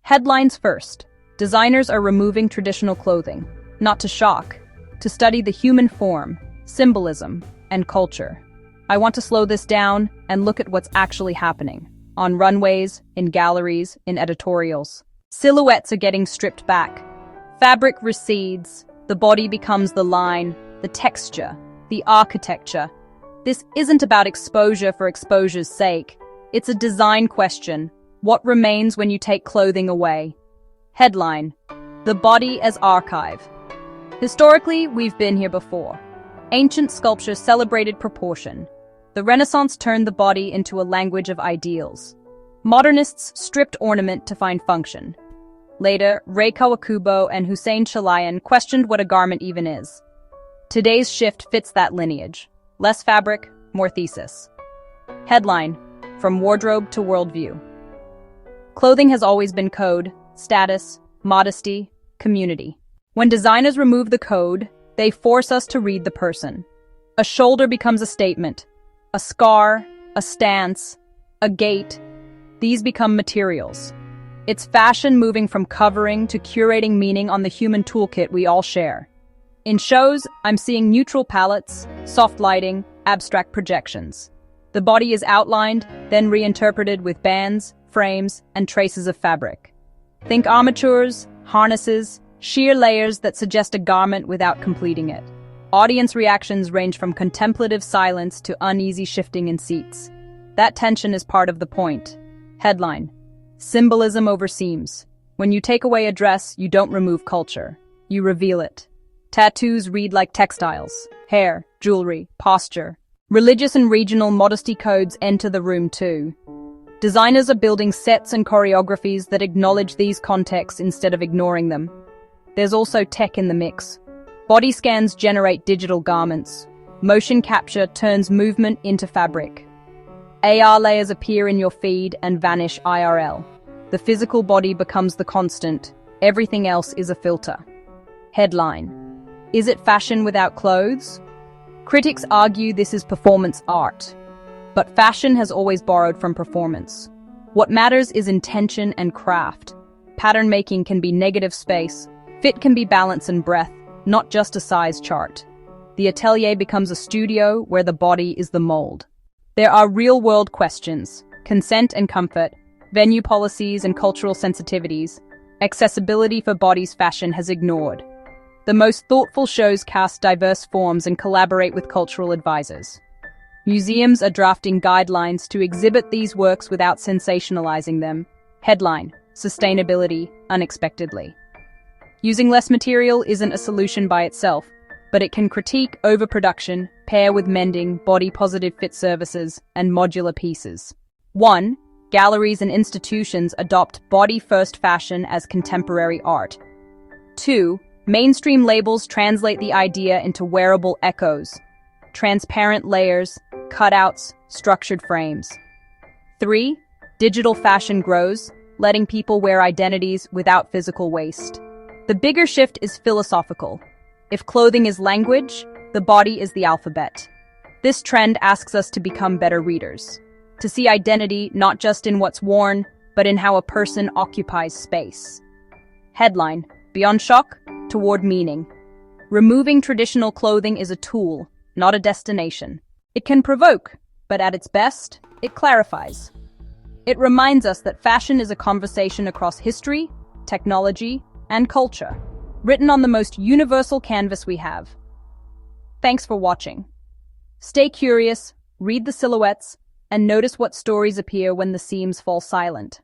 Headlines first. Designers are removing traditional clothing, not to shock, to study the human form, symbolism, and culture. I want to slow this down and look at what's actually happening. On runways, in galleries, in editorials. Silhouettes are getting stripped back. Fabric recedes, the body becomes the line, the texture, the architecture. This isn't about exposure for exposure's sake. It's a design question. What remains when you take clothing away? Headline: The body as archive. Historically, we've been here before. Ancient sculpture celebrated proportion. The Renaissance turned the body into a language of ideals. Modernists stripped ornament to find function. Later, Rei Kawakubo and Hussein Chalayan questioned what a garment even is. Today's shift fits that lineage. Less fabric, more thesis. Headline: From wardrobe to worldview. Clothing has always been code, status, modesty, community. When designers remove the code, they force us to read the person. A shoulder becomes a statement. A scar, a stance, a gait. These become materials. It's fashion moving from covering to curating meaning on the human toolkit we all share. In shows, I'm seeing neutral palettes, soft lighting, abstract projections. The body is outlined, then reinterpreted with bands, frames, and traces of fabric. Think armatures, harnesses, sheer layers that suggest a garment without completing it. Audience reactions range from contemplative silence to uneasy shifting in seats. That tension is part of the point. Headline: Symbolism over seams. When you take away a dress, you don't remove culture. You reveal it. Tattoos read like textiles. Hair, jewelry, posture. Religious and regional modesty codes enter the room too. Designers are building sets and choreographies that acknowledge these contexts instead of ignoring them. There's also tech in the mix. Body scans generate digital garments. Motion capture turns movement into fabric. AR layers appear in your feed and vanish IRL. The physical body becomes the constant. Everything else is a filter. Headline: Is it fashion without clothes? Critics argue this is performance art. But fashion has always borrowed from performance. What matters is intention and craft. Pattern making can be negative space. Fit can be balance and breath, not just a size chart. The atelier becomes a studio where the body is the mold. There are real-world questions: consent and comfort, venue policies and cultural sensitivities. Accessibility for bodies fashion has ignored. The most thoughtful shows cast diverse forms and collaborate with cultural advisors. Museums are drafting guidelines to exhibit these works without sensationalizing them. Headline: Sustainability unexpectedly. Using less material isn't a solution by itself, but it can critique overproduction, pair with mending, body-positive fit services, and modular pieces. 1. Galleries and institutions adopt body-first fashion as contemporary art. 2. Mainstream labels translate the idea into wearable echoes. Transparent layers, cutouts, structured frames. 3. Digital fashion grows, letting people wear identities without physical waste. The bigger shift is philosophical. If clothing is language, the body is the alphabet. This trend asks us to become better readers, to see identity not just in what's worn, but in how a person occupies space. Headline: Beyond shock, toward meaning. Removing traditional clothing is a tool, not a destination. It can provoke, but at its best, it clarifies. It reminds us that fashion is a conversation across history, technology, and culture, written on the most universal canvas we have. Thanks for watching. Stay curious, read the silhouettes, and notice what stories appear when the seams fall silent.